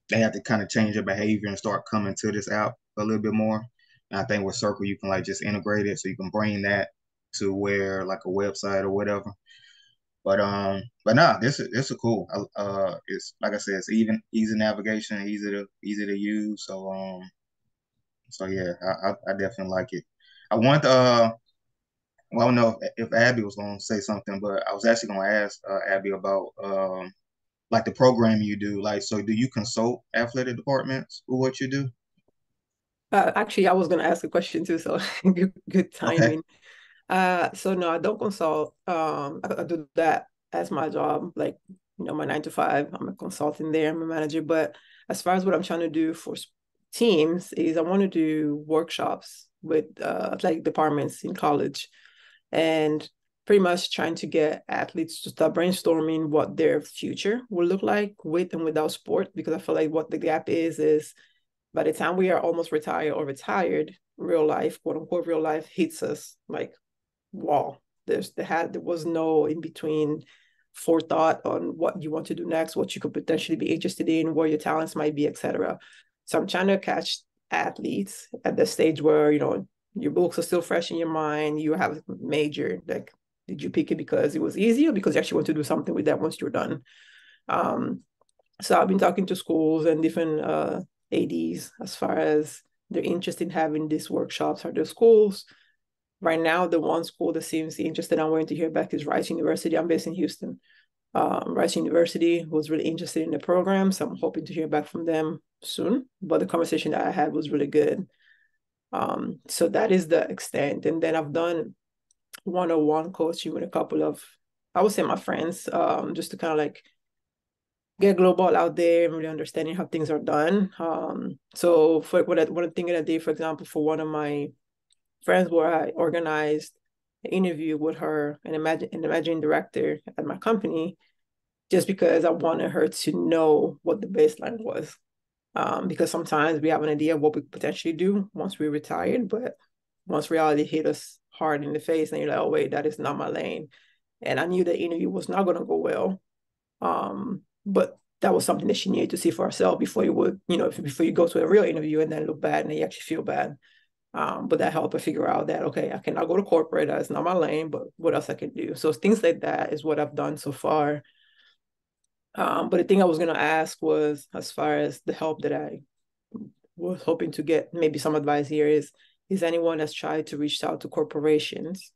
they have to kind of change their behavior and start coming to this app a little bit more. And I think with Circle you can like just integrate it so you can bring that to where like a website or whatever. But nah, this is cool. It's like I said, it's even easy navigation, easy to use. So yeah, I definitely like it. I want well, I don't know if Abby was going to say something, but I was actually going to ask Abby about like the program you do. Like, so do you consult athletic departments with what you do? Actually, I was going to ask a question too, so good Okay. timing. So no, I don't consult. I do that as my job, like my 9 to 5. I'm a consultant there. I'm a manager. But as far as what I'm trying to do for teams is, I want to do workshops with athletic departments in college, and pretty much trying to get athletes to start brainstorming what their future will look like with and without sport. Because I feel like what the gap is by the time we are almost retired or retired, real life, quote unquote, real life hits us like wall. There was no in between forethought on what you want to do next, what you could potentially be interested in, where your talents might be, etc. So I'm trying to catch athletes at the stage where your books are still fresh in your mind. You have a major, like, did you pick it because it was easy or because you actually want to do something with that once you're done? Um, so I've been talking to schools and different ADs as far as their interest in having these workshops. Are there schools right now, the one school that seems interested, I'm waiting to hear back, is Rice University. I'm based in Houston. Rice University was really interested in the program, so I'm hoping to hear back from them soon. But the conversation that I had was really good. So that is the extent. And then I've done one-on-one coaching with a couple of, I would say, my friends, just to kind of like get global out there and really understanding how things are done. So for one thing that I did, for example, for one of my friends, where I organized an interview with her, an imagining director at my company, just because I wanted her to know what the baseline was. Because sometimes we have an idea of what we potentially do once we're retired, but once reality hit us hard in the face, and you're like, oh wait, that is not my lane. And I knew the interview was not going to go well. But that was something that she needed to see for herself before you would, before you go to a real interview and then look bad and you actually feel bad. But that helped her figure out that, okay, I cannot go to corporate. That's not my lane, but what else I can do? So things like that is what I've done so far. But the thing I was going to ask was, as far as the help that I was hoping to get, maybe some advice here is anyone that's tried to reach out to corporations?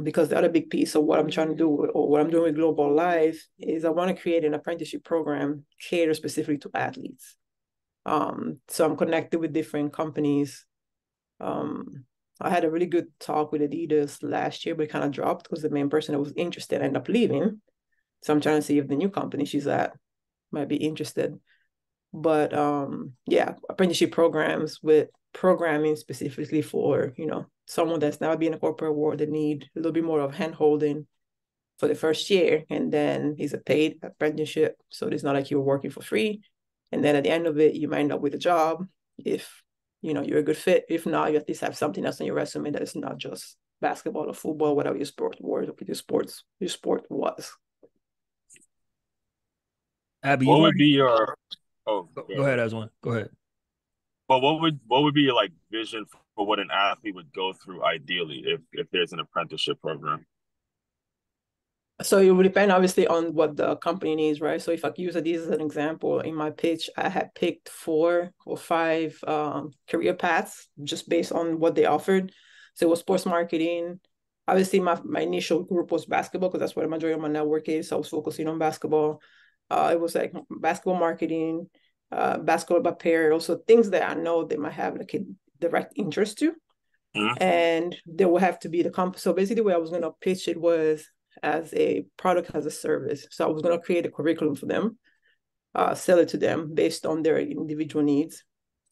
Because the other big piece of what I'm trying to do, or what I'm doing with Global Life, is I want to create an apprenticeship program catered specifically to athletes. So I'm connected with different companies. I had a really good talk with Adidas last year, but it kind of dropped because the main person that was interested ended up leaving. So I'm trying to see if the new company she's at might be interested. But yeah, apprenticeship programs with programming specifically for, someone that's now being in a corporate world that need a little bit more of hand holding for the first year. And then it's a paid apprenticeship. So it's not like you're working for free. And then at the end of it, you might end up with a job if, you're a good fit. If not, you at least have something else on your resume that is not just basketball or football, whatever your sport was, or your sport was. Abby, What you've would already be your go ahead, Aswan. Go ahead. But what would be your like vision for what an athlete would go through ideally if there's an apprenticeship program? So it would depend obviously on what the company needs, right? So if I use these as an example, in my pitch, I had picked 4 or 5 career paths just based on what they offered. So it was sports marketing. Obviously, my initial group was basketball because that's where the majority of my network is. So I was focusing on basketball. It was like basketball marketing, basketball apparel, so things that I know they might have like a direct interest to. Mhm. And there will have to be the comp. So basically, the way I was going to pitch it was as a product as a service. So I was going to create a curriculum for them, sell it to them based on their individual needs.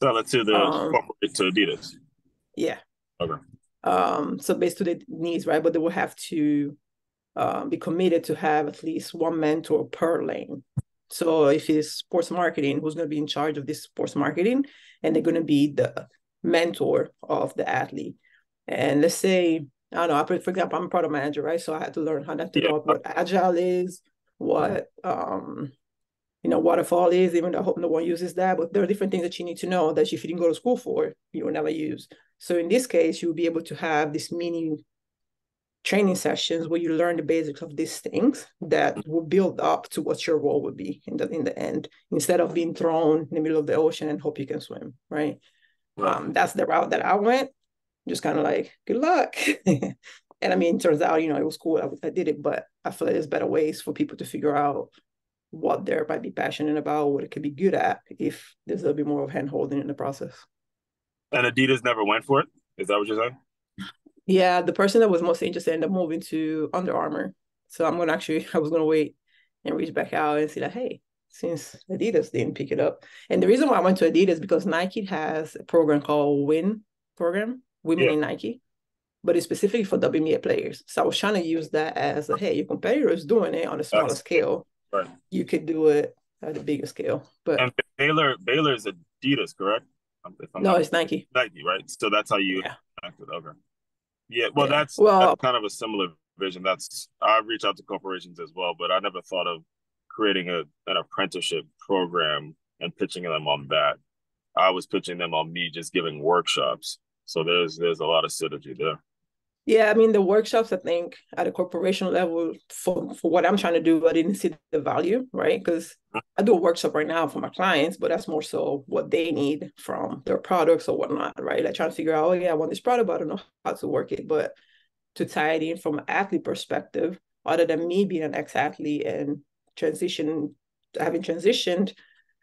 Sell it to to Adidas. Yeah. Okay. So based on the needs, right? But they will have to be committed to have at least one mentor per lane. So if it's sports marketing, who's going to be in charge of this sports marketing? And they're going to be the mentor of the athlete. And let's say, I don't know, for example, I'm a product manager, right? So I had to learn how to know what agile is, what waterfall is, even though I hope no one uses that. But there are different things that you need to know that if you didn't go to school for, you will never use. So in this case, you'll be able to have this mini training sessions where you learn the basics of these things that will build up to what your role would be in the end, instead of being thrown in the middle of the ocean and hope you can swim, right? That's the route that I went. Just kind of like, good luck. And I mean, it turns out, it was cool. I did it, but I feel like there's better ways for people to figure out what they might be passionate about, what it could be good at, if there's a little bit more of hand holding in the process. And Adidas never went for it? Is that what you're saying? Yeah, the person that was most interested ended up moving to Under Armour. So I was gonna wait and reach back out and see that, hey, since Adidas didn't pick it up. And the reason why I went to Adidas because Nike has a program called WIN program, Women in Nike, but it's specifically for WNBA players. So I was trying to use that as hey, your competitor is doing it on a smaller scale. Right. You could do it at a bigger scale. But And Baylor is Adidas, correct? No, it's Nike. Nike, right? So that's how you acted. Okay. Yeah, well, Yeah. that's kind of a similar vision. I reach out to corporations as well, but I never thought of creating an apprenticeship program and pitching them on that. I was pitching them on me just giving workshops. So there's a lot of synergy there. Yeah, I mean the workshops, I think at a corporation level for what I'm trying to do, I didn't see the value, right? Because I do a workshop right now for my clients, but that's more so what they need from their products or whatnot, right? Like trying to figure out, oh yeah, I want this product, but I don't know how to work it. But to tie it in from an athlete perspective, other than me being an ex-athlete and transition, having transitioned,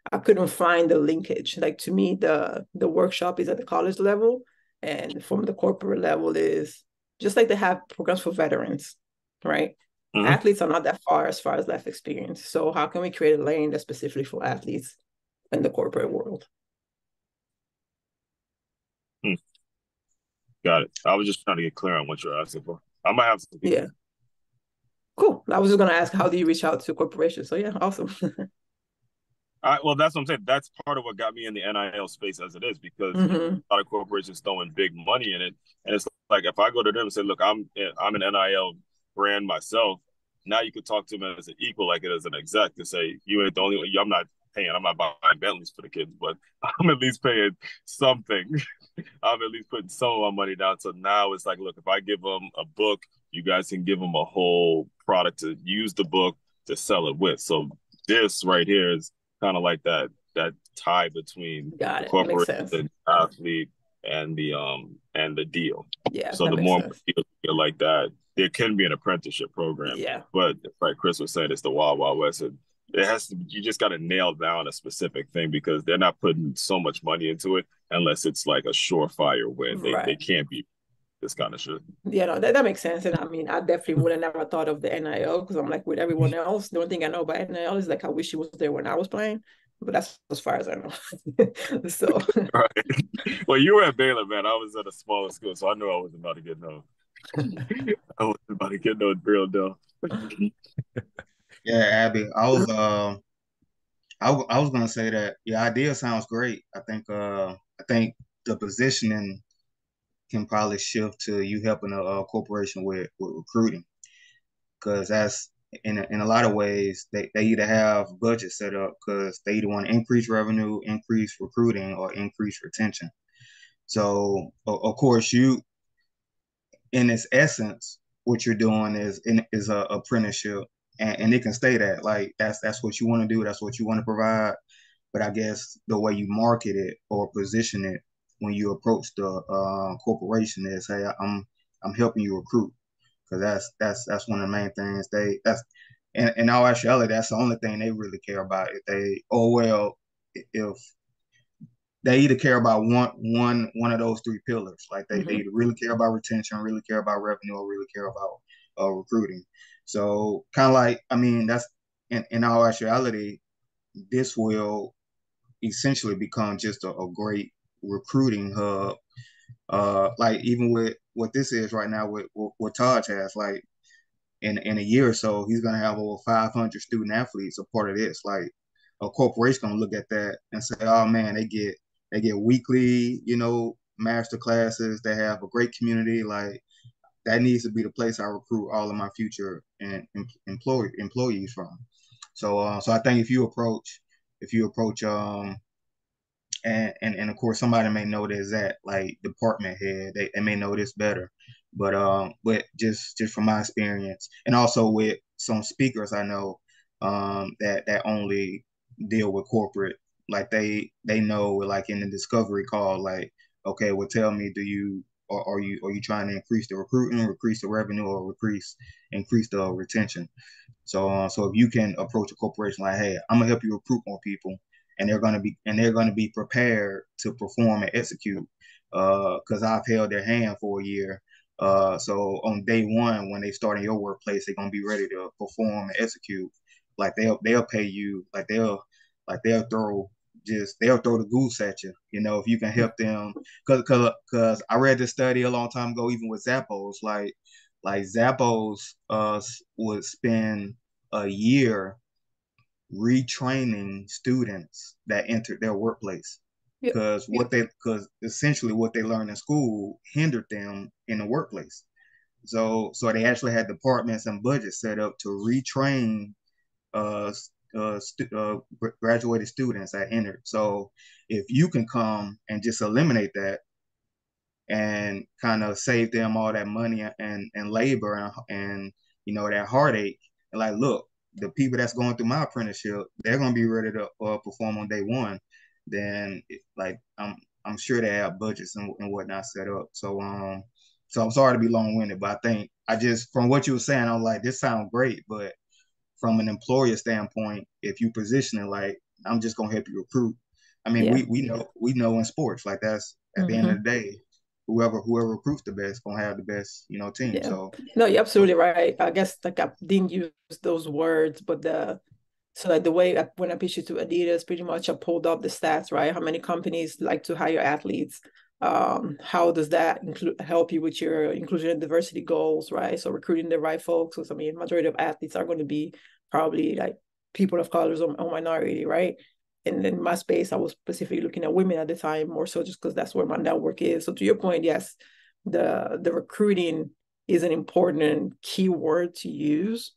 I couldn't find the linkage. Like to me, the workshop is at the college level, and from the corporate level is just like they have programs for veterans, right? Mm-hmm. Athletes are not that far as life experience. So how can we create a lane that's specifically for athletes in the corporate world? Hmm. Got it. I was just trying to get clear on what you're asking for. I might have some people. Yeah, cool. I was just gonna ask, how do you reach out to corporations? So yeah, awesome. Well, that's what I'm saying. That's part of what got me in the NIL space as it is, because you Mm-hmm. a lot of corporations throwing big money in it, and it's like if I go to them and say, "Look, I'm an NIL brand myself," now you could talk to them as an equal, like it as an exec, to say, "You ain't the only one. I'm not paying. I'm not buying Bentleys for the kids, but I'm at least paying something. I'm at least putting some of my money down." So now it's like, look, if I give them a book, you guys can give them a whole product to use the book to sell it with. So this right here is kind of like that tie between Got the it. Makes corporate, sense. the athlete, and the deal. Yeah, So that the makes more sense. deals like that, there can be an apprenticeship program, Yeah. but like Chris was saying, it's the wild wild west. It has to. You just got to nail down a specific thing, because they're not putting so much money into it unless it's like a surefire win. They Right. can't be this kind of shit. Yeah, no, that makes sense. And I mean, I definitely would have never thought of the NIL because I'm like with everyone else. The only thing I know about NIL is like I wish it was there when I was playing, but that's as far as I know. So Right. Well, you were at Baylor, man. I was at a smaller school, so I knew I wasn't about to get no. I wasn't about to get no real deal. Yeah, Abby, I was gonna say that your idea sounds great. I think the positioning can probably shift to you helping a corporation with recruiting, because that's in a lot of ways they either have budget set up because they either want to increase revenue, increase recruiting, or increase retention. So of course you, in its essence, what you're doing is a apprenticeship, and it can stay that, like that's what you want to do, that's what you want to provide. But I guess the way you market it or position it when you approach the corporation is, hey, I'm helping you recruit, because that's one of the main things that's in all actuality, that's the only thing they really care about. If they, oh well, if they either care about one of those three pillars. Like they mhm. either really care about retention, really care about revenue, or really care about recruiting. So kind of like, I mean, that's in all actuality, this will essentially become just a great recruiting hub. Like even with what this is right now, with what Taj has, like in a year or so, he's gonna have over 500 student athletes a part of this. Like a corporation gonna look at that and say, oh man, they get weekly, master classes. They have a great community. Like that needs to be the place I recruit all of my future and employees from. So I think if you approach and of course somebody may know this, that like department head, they may know this better, but just from my experience and also with some speakers I know, that only deal with corporate, like they know, like in the discovery call, like, okay, well, tell me, do you, or are you trying to increase the recruiting, increase the revenue, or increase the retention? So if you can approach a corporation like, hey, I'm gonna help you recruit more people, and they're gonna be prepared to perform and execute, because I've held their hand for a year. So on day one, when they start in your workplace, they're gonna be ready to perform and execute. Like they'll pay you, like they'll throw the goose at you. If you can help them, because I read this study a long time ago, even with Zappos, like Zappos would spend a year retraining students that entered their workplace, Yep. because essentially what they learned in school hindered them in the workplace. So they actually had departments and budgets set up to retrain uh, graduated students that entered. So if you can come and just eliminate that, and kind of save them all that money and labor and that heartache. And like, look, the people that's going through my apprenticeship, they're gonna be ready to perform on day one. Then like I'm sure they have budgets and whatnot set up. So I'm sorry to be long winded, but I think I just from what you were saying, I'm like, this sounds great, but from an employer standpoint, if you position it like I'm just gonna help you recruit. I mean, Yeah. we know in sports, like that's at the end of the day, whoever recruits the best gonna have the best, team. Yeah. So No, you're absolutely right. I guess like I didn't use those words, but like the way when I pitched it to Adidas, pretty much I pulled up the stats, right? How many companies like to hire athletes? How does that help you with your inclusion and diversity goals, right? So recruiting the right folks. Because I mean, majority of athletes are going to be probably like people of colors or minority, right? And in my space, I was specifically looking at women at the time, more so just because that's where my network is. So to your point, yes, the recruiting is an important keyword to use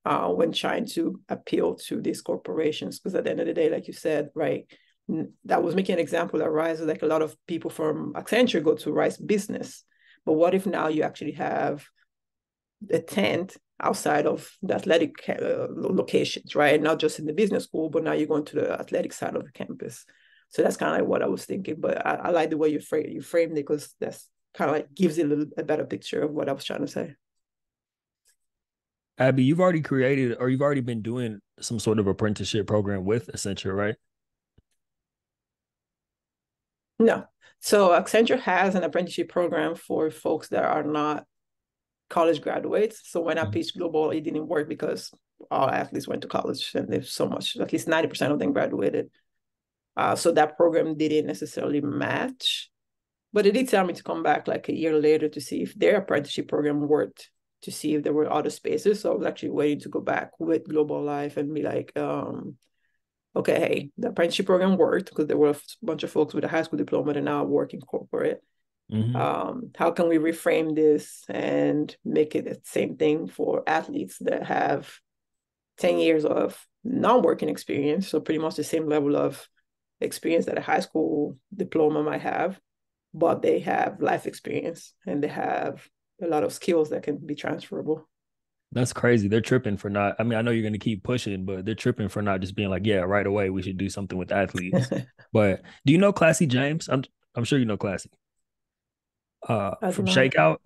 when trying to appeal to these corporations. Because at the end of the day, like you said, right, that was making an example that Rise, like a lot of people from Accenture go to Rise Business. But what if now you actually have a tent outside of the athletic locations, right? Not just in the business school, but now you're going to the athletic side of the campus. So that's kind of like what I was thinking. But I like the way you framed it, because that's kind of like gives it a better picture of what I was trying to say. Abby, you've already created or you've already been doing some sort of apprenticeship program with Accenture, right? No. So Accenture has an apprenticeship program for folks that are not college graduates. So when I pitched Global, it didn't work because all athletes went to college and there's so much, at least 90% of them graduated. So that program didn't necessarily match. But it did tell me to come back like a year later to see if their apprenticeship program worked, to see if there were other spaces. So I was actually waiting to go back with Global Life and be like, okay, hey, the apprenticeship program worked because there were a bunch of folks with a high school diploma that now work in corporate. How can we reframe this and make it the same thing for athletes that have 10 years of non-working experience? So pretty much the same level of experience that a high school diploma might have, but they have life experience and they have a lot of skills that can be transferable. That's crazy. They're tripping for not. I mean, I know you're going to keep pushing, but they're tripping for not just being like, yeah, right away we should do something with athletes. But do you know Classy James? I'm sure you know Classy. From Shakeout.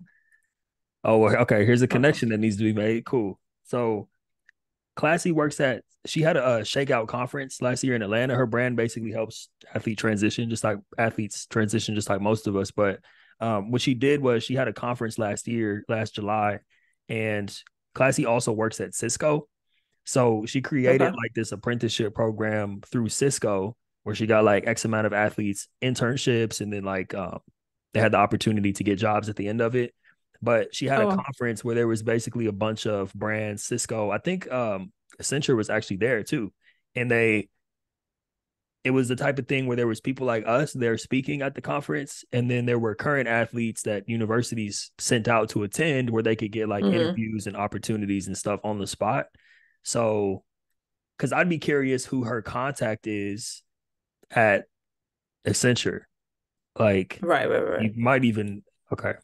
Oh, okay. Here's a connection that needs to be made. Cool. So Classy works at. She had a Shakeout conference last year in Atlanta. Her brand basically helps athletes transition, just like most of us. But what she did was she had a conference last July, and Classy also works at Cisco. So she created like this apprenticeship program through Cisco where she got like X amount of athletes internships, and then like they had the opportunity to get jobs at the end of it. But she had a conference where there was basically a bunch of brands, Cisco, I think Accenture was actually there too. And it was the type of thing where there was people like us there speaking at the conference, and then there were current athletes that universities sent out to attend where they could get like interviews and opportunities and stuff on the spot. So, because I'd be curious who her contact is at Accenture. Like, right. You might even okay.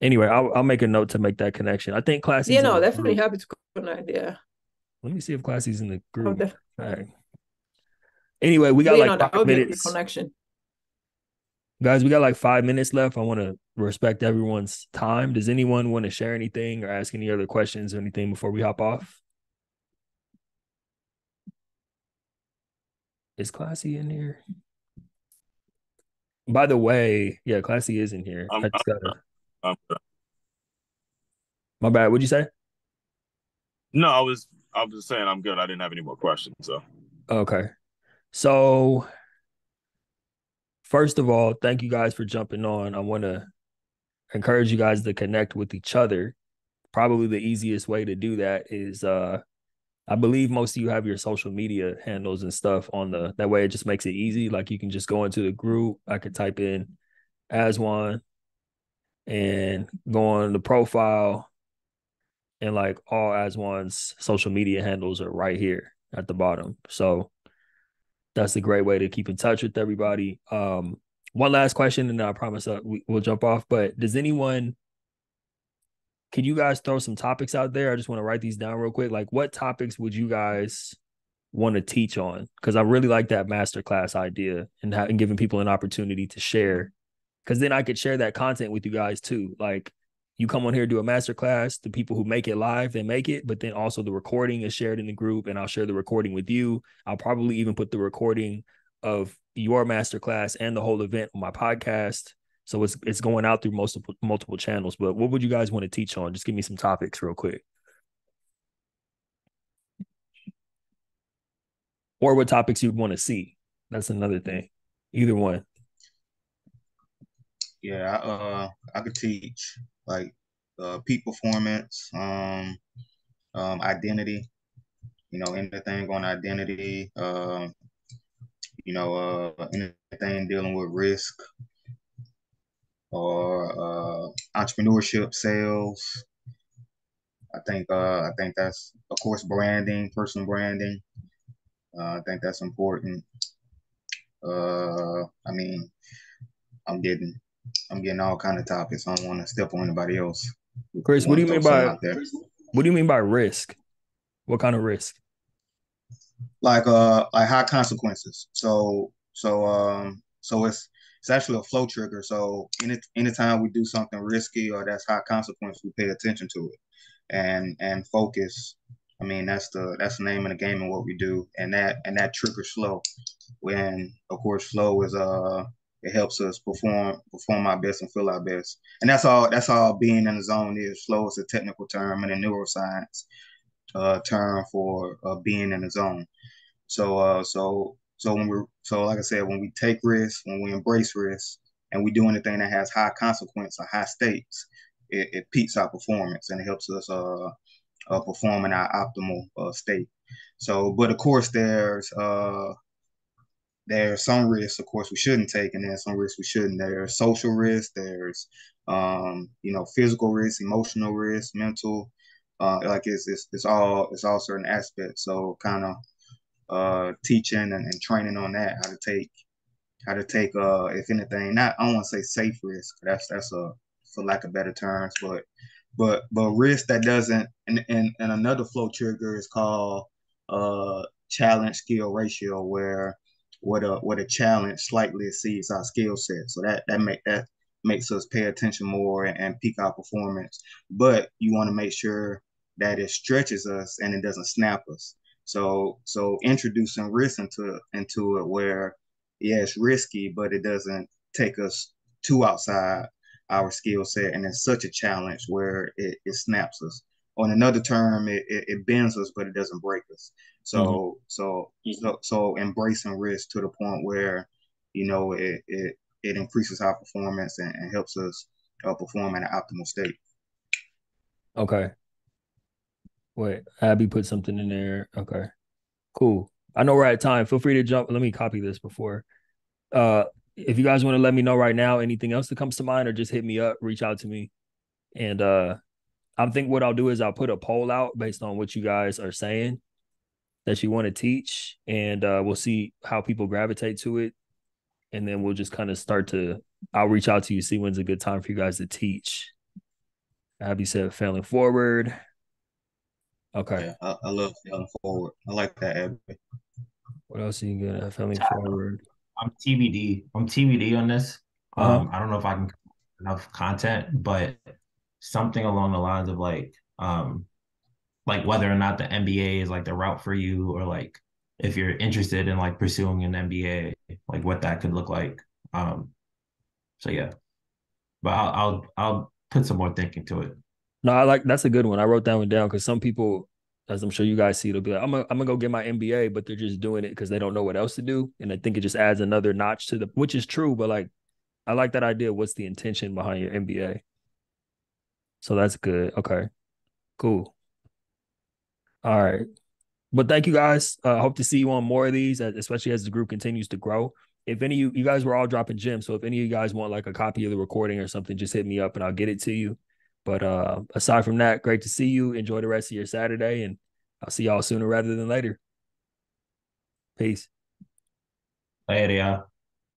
Anyway, I'll make a note to make that connection. I think Classy's definitely happy to connect. Yeah. Let me see if Classy's in the group. All right. Anyway, we got like 5 minutes. Connection. Guys, we got like 5 minutes left. I want to respect everyone's time. Does anyone want to share anything or ask any other questions or anything before we hop off? Is Classy in here? By the way, yeah, Classy is in here. I just gotta. My bad. What'd you say? No, I was saying I'm good. I didn't have any more questions. So okay. So first of all, thank you guys for jumping on. I want to encourage you guys to connect with each other. Probably the easiest way to do that is I believe most of you have your social media handles and stuff on that way it just makes it easy. Like you can just go into the group. I could type in Aswan and go on the profile, and like all Aswan's social media handles are right here at the bottom. So that's a great way to keep in touch with everybody. One last question, and then I promise we'll jump off. But can you guys throw some topics out there? I just want to write these down real quick. Like, what topics would you guys want to teach on? Because I really like that masterclass idea and giving people an opportunity to share. Because then I could share that content with you guys too. Like, you come on here, do a masterclass. The people who make it live, they make it, but then also the recording is shared in the group, and I'll share the recording with you. I'll probably even put the recording of your masterclass and the whole event on my podcast. So it's going out through multiple channels. But what would you guys want to teach on? Just give me some topics real quick. Or what topics you'd want to see. That's another thing. Either one. Yeah, I could teach like peak performance, identity, anything on identity, anything dealing with risk or entrepreneurship, sales. I think that's, of course, branding, personal branding. I think that's important. I mean, I'm getting all kind of topics. I don't want to step on anybody else. Chris, Want to throw something out there. What do you mean by risk? What kind of risk? Like high consequences. So it's actually a flow trigger. So anytime we do something risky or that's high consequence, we pay attention to it and focus. I mean, that's the name of the game and what we do, and that triggers flow. When of course flow is it helps us perform our best and feel our best, and that's all being in the zone is. Flow is a technical term in the neuroscience term for being in the zone. So like I said, when we take risks, when we embrace risks, and we do anything that has high consequence or high stakes, it peaks our performance and it helps us perform in our optimal state. So, but of course, there's some risks, of course, we shouldn't take, and then some risks we shouldn't. There's social risks, there's physical risks, emotional risks, mental. Like it's all certain aspects. So kind of teaching and training on that, how to take if anything, not, I don't want to say safe risk, that's a, for lack of better terms, but risk that doesn't, and another flow trigger is called challenge skill ratio, where what a challenge slightly exceeds our skill set. So that makes us pay attention more and peak our performance. But you want to make sure that it stretches us and it doesn't snap us. So introducing risk into it, where yeah, it's risky, but it doesn't take us too outside our skill set, and it's such a challenge where it snaps us. On another term, it bends us, but it doesn't break us. So so embracing risk to the point where it increases our performance and helps us perform in an optimal state. Okay. Wait, Abby put something in there. Okay, cool. I know we're at time. Feel free to jump. Let me copy this before. If you guys want to let me know right now anything else that comes to mind, or just hit me up, reach out to me. And I think what I'll do is I'll put a poll out based on what you guys are saying that you want to teach, and we'll see how people gravitate to it. And then we'll just kind of I'll reach out to you, see when's a good time for you guys to teach. Abby said failing forward. Okay. Yeah, I love failing forward. I like that, Abby. What else are you good at? Failing forward. I'm TBD. I'm TBD on this. Uh-huh. I don't know if I can enough content, but something along the lines of like whether or not the MBA is like the route for you, or like if you're interested in like pursuing an MBA, like what that could look like. So yeah, but I'll put some more thinking to it. No, that's a good one. I wrote that one down because some people, as I'm sure you guys see, they'll be like, I'm gonna go get my MBA, but they're just doing it because they don't know what else to do. And I think it just adds another notch to which is true, but like I like that idea. What's the intention behind your MBA? So that's good. Okay. Cool. All right. But thank you guys. Hope to see you on more of these, especially as the group continues to grow. If any of you guys were all dropping gems, so if any of you guys want like a copy of the recording or something, just hit me up and I'll get it to you. But aside from that, great to see you. Enjoy the rest of your Saturday, and I'll see y'all sooner rather than later. Peace. Later, y'all.